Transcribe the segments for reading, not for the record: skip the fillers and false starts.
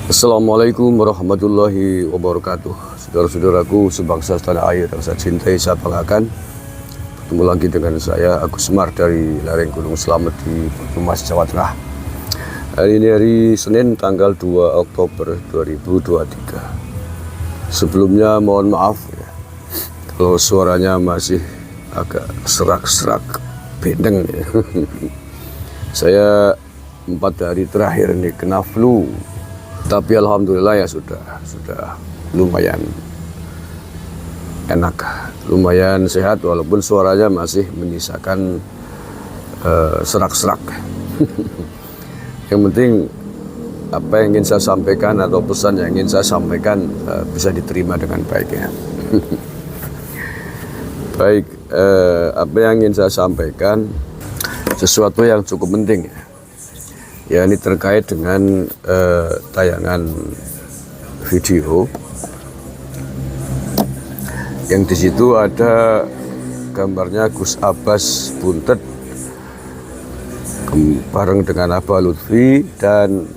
Assalamualaikum warahmatullahi wabarakatuh. Saudara-saudaraku sebangsa setanah air yang saya cintai, saya banggakan, bertemu lagi dengan saya Agus Semar dari lereng Gunung Slamet di Banyumas, Jawa Tengah. Hari ini hari Senin tanggal 2 Oktober 2023. Sebelumnya mohon maaf ya, kalau suaranya masih agak serak-serak bendeng ya. Saya 4 hari terakhir ini kena flu. Tapi alhamdulillah ya sudah lumayan enak, lumayan sehat walaupun suaranya masih menyisakan serak-serak. Yang penting apa yang ingin saya sampaikan atau pesan yang ingin saya sampaikan bisa diterima dengan baik ya. Baik, apa yang ingin saya sampaikan sesuatu yang cukup penting ya. Ya, ini terkait dengan tayangan video yang di situ ada gambarnya Gus Abbas Buntet bareng dengan Abah Lutfi, dan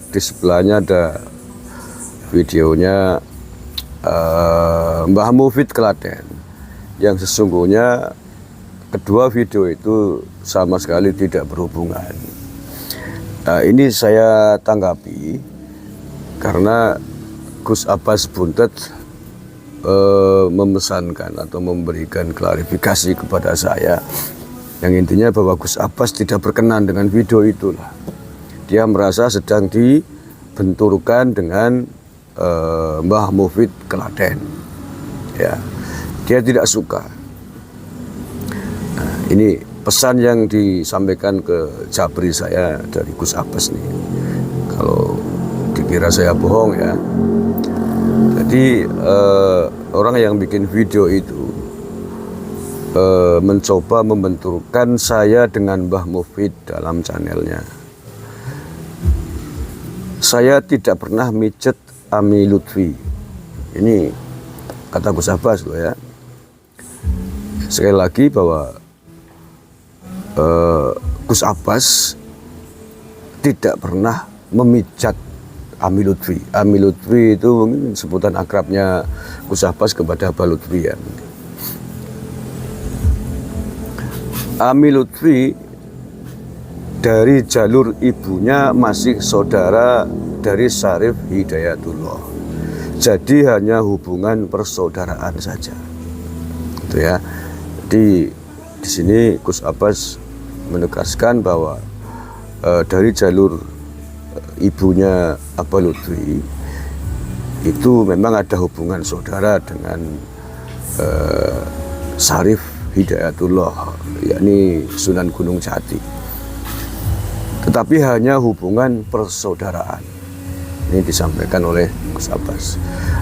di sebelahnya ada videonya Mbah Mufid Klaten, yang sesungguhnya kedua video itu sama sekali tidak berhubungan. Nah, ini saya tanggapi karena Gus Abbas Buntet memesankan atau memberikan klarifikasi kepada saya yang intinya bahwa Gus Abbas tidak berkenan dengan video itulah. Dia merasa sedang dibenturkan dengan Mbah Mufid Klaten. Ya, dia tidak suka. Nah, ini pesan yang disampaikan ke Jabri saya dari Gus Abbas nih. Kalau dikira saya bohong ya. Jadi orang yang bikin video itu mencoba membenturkan saya dengan Mbah Mufid dalam channelnya. Saya tidak pernah mijet Ami Lutfi. Ini kata Gus Abbas loh ya. Sekali lagi bahwa Gus Abbas tidak pernah memijat Ami Lutfi. Ami Lutfi itu mungkin sebutan akrabnya Gus Abbas kepada Abah Lutfi ya. Ami Lutfi dari jalur ibunya masih saudara dari Syarif Hidayatullah. Jadi hanya hubungan persaudaraan saja. Itu ya. Di sini Gus Abbas menegaskan bahwa dari jalur ibunya Abah Lutfi itu memang ada hubungan saudara dengan Syarif Hidayatullah, yakni Sunan Gunung Jati. Tetapi hanya hubungan persaudaraan. Ini disampaikan oleh Gus Abbas.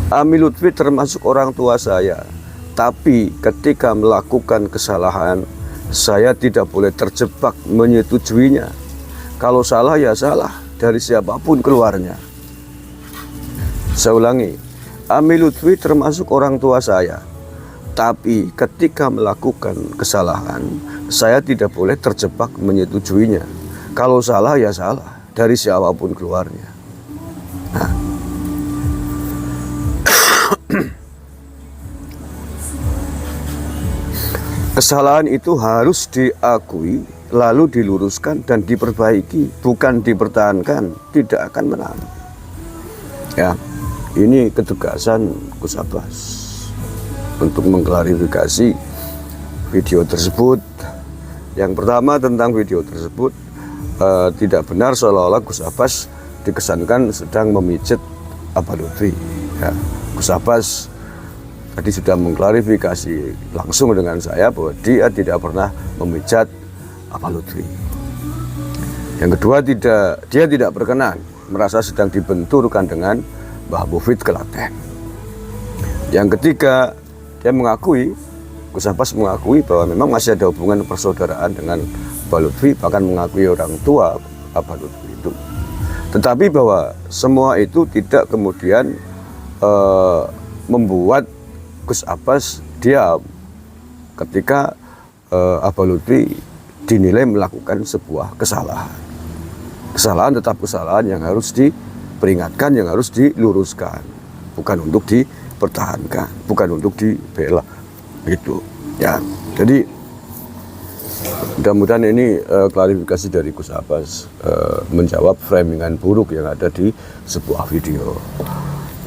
Ami Lutfi termasuk orang tua saya, tapi ketika melakukan kesalahan saya tidak boleh terjebak menyetujuinya. Kalau salah ya salah, dari siapapun keluarnya. Saya ulangi, Ami Lutfi termasuk orang tua saya, tapi ketika melakukan kesalahan saya tidak boleh terjebak menyetujuinya. Kalau salah ya salah, dari siapapun keluarnya. Nah. Kesalahan itu harus diakui, lalu diluruskan dan diperbaiki, bukan dipertahankan, tidak akan menang. Ya, ini ketegasan Gus Abbas untuk mengklarifikasi video tersebut. Yang pertama tentang video tersebut, tidak benar seolah-olah Gus Abbas dikesankan sedang memijit Abah Lutfi. Ya, Gus Abbas tadi sudah mengklarifikasi langsung dengan saya bahwa dia tidak pernah memijat Abah Lutfi. Yang kedua, dia tidak berkenan, merasa sedang dibenturkan dengan Mbah Mufid Klaten. Yang ketiga, dia mengakui, Gus Abbas mengakui bahwa memang masih ada hubungan persaudaraan dengan Abah Lutfi, bahkan mengakui orang tua Abah Lutfi itu. Tetapi bahwa semua itu tidak kemudian membuat Gus Abbas diam ketika Abah Lutfi dinilai melakukan sebuah kesalahan. Kesalahan tetap kesalahan yang harus diperingatkan, yang harus diluruskan, bukan untuk dipertahankan, bukan untuk dibela, gitu ya. Jadi mudah-mudahan ini klarifikasi dari Gus Abbas menjawab framingan buruk yang ada di sebuah video.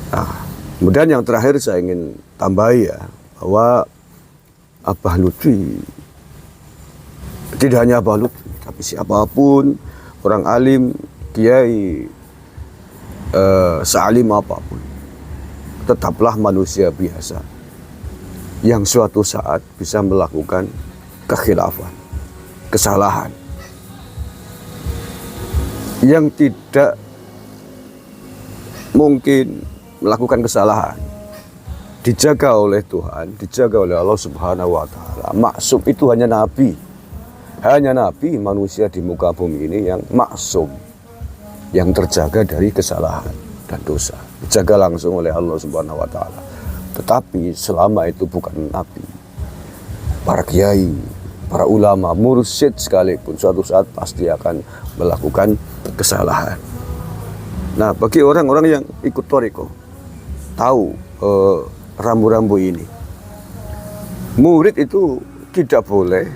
Nah, kemudian yang terakhir saya ingin tambahi ya, bahwa Abah Lutfi, tidak hanya Abah Lutfi, tapi siapapun, orang alim, kiai, sealim apapun, tetaplah manusia biasa yang suatu saat bisa melakukan kekhilafan, kesalahan yang tidak mungkin melakukan kesalahan, dijaga oleh Tuhan, dijaga oleh Allah Subhanahu wa Ta'ala. Maksum itu hanya Nabi, manusia di muka bumi ini yang maksum, yang terjaga dari kesalahan dan dosa, dijaga langsung oleh Allah Subhanahu wa Ta'ala. Tetapi selama itu bukan Nabi, para kiai, para ulama, mursyid sekalipun suatu saat pasti akan melakukan kesalahan. Nah, bagi orang-orang yang ikut thariqah, tahu rambu-rambu ini, murid itu tidak boleh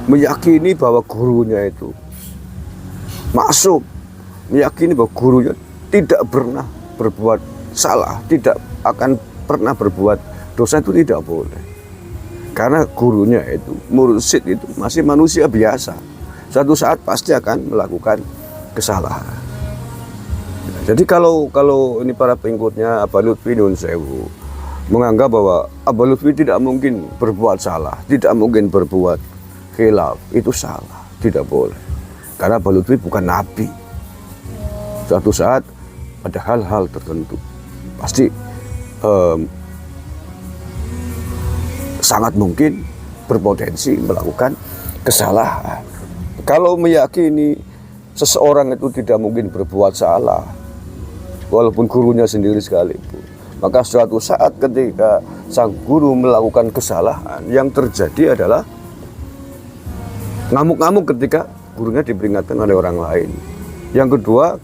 meyakini bahwa gurunya itu maksum, meyakini bahwa gurunya tidak pernah berbuat salah, tidak akan pernah berbuat dosa, itu tidak boleh. Karena gurunya itu, mursyid itu masih manusia biasa, suatu saat pasti akan melakukan kesalahan. Jadi kalau ini para pengikutnya Abah Lutfi Nyun Sewu menganggap bahwa Abah Lutfi tidak mungkin berbuat salah, tidak mungkin berbuat khilaf, itu salah, tidak boleh. Karena Abah Lutfi bukan nabi. Suatu saat ada hal-hal tertentu pasti sangat mungkin berpotensi melakukan kesalahan. Kalau meyakini seseorang itu tidak mungkin berbuat salah, walaupun gurunya sendiri sekalipun, maka suatu saat ketika sang guru melakukan kesalahan, yang terjadi adalah ngamuk-ngamuk ketika gurunya diperingatkan oleh orang lain. Yang kedua,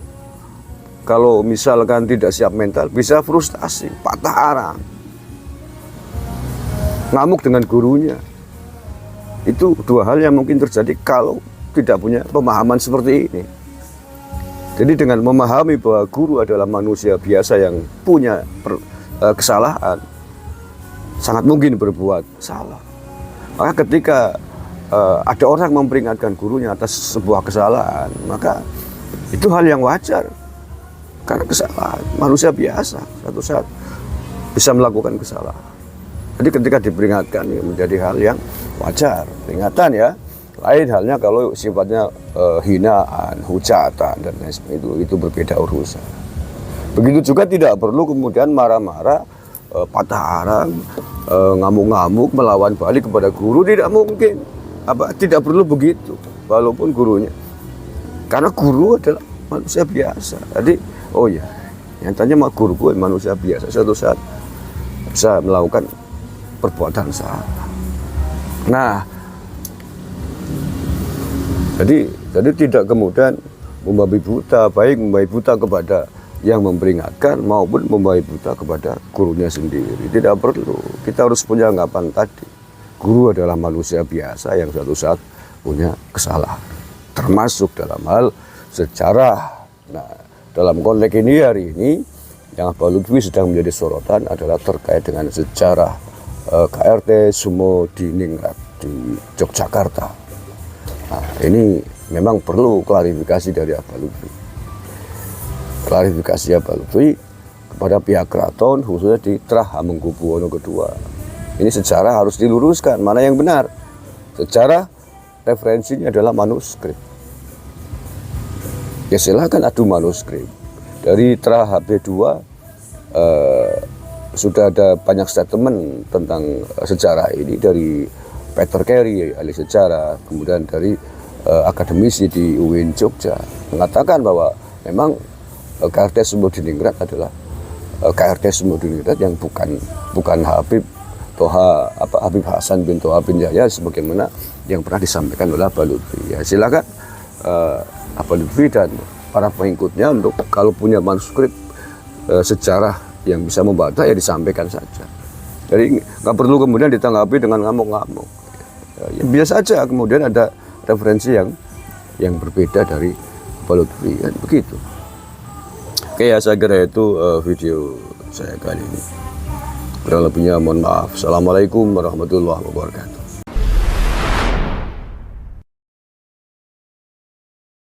kalau misalkan tidak siap mental, bisa frustasi, patah arang, ngamuk dengan gurunya. Itu dua hal yang mungkin terjadi kalau tidak punya pemahaman seperti ini. Jadi dengan memahami bahwa guru adalah manusia biasa yang punya kesalahan, sangat mungkin berbuat salah. Maka ketika ada orang memperingatkan gurunya atas sebuah kesalahan, maka itu hal yang wajar. Karena kesalahan, manusia biasa suatu saat bisa melakukan kesalahan. Jadi ketika diperingatkan ya menjadi hal yang wajar, peringatan ya. Lain halnya kalau sifatnya hinaan, hujatan dan lain sebagainya, itu berbeda urusan. Begitu juga tidak perlu kemudian marah-marah, patah arang, ngamuk-ngamuk, melawan balik kepada guru, tidak mungkin. Tidak perlu begitu, walaupun gurunya. Karena guru adalah manusia biasa. Jadi, oh ya, nyatanya mah guru gue manusia biasa, suatu saat bisa melakukan perbuatan salah. Nah, jadi tidak kemudian membabi buta, baik membabi buta kepada yang memperingatkan maupun membabi buta kepada gurunya sendiri. Tidak perlu. Kita harus punya anggapan tadi. Guru adalah manusia biasa yang suatu saat punya kesalahan, termasuk dalam hal sejarah. Nah, dalam konteks ini hari ini yang Abah Lutfi sedang menjadi sorotan adalah terkait dengan sejarah KRT Sumodiningrat di Yogyakarta. Nah, ini memang perlu klarifikasi dari Abah Lutfi. Klarifikasi Abah Lutfi kepada pihak keraton, khususnya di Trah Hamengkubuwono II. Ini sejarah harus diluruskan, mana yang benar. Sejarah referensinya adalah manuskrip. Ya silakan adu manuskrip. Dari Trah HB2 sudah ada banyak statement tentang sejarah ini dari Peter Carey, ahli sejarah, kemudian dari akademisi di UIN Jogja, mengatakan bahwa memang KRT Sumodiningrat adalah KRT Sumodiningrat yang bukan Habib Hasan bin Toha bin Yahya sebagaimana yang pernah disampaikan oleh Abah Lutfi. Ya silakan Abah Lutfi dan para pengikutnya untuk kalau punya manuskrip sejarah yang bisa membantah ya disampaikan saja. Jadi nggak perlu kemudian ditanggapi dengan ngamuk-ngamuk. Ya, biasa saja kemudian ada referensi yang berbeda dari Baludri kan begitu. Oke ya, saya kira itu video saya kali ini. Kurang lebihnya mohon maaf. Assalamualaikum warahmatullahi wabarakatuh.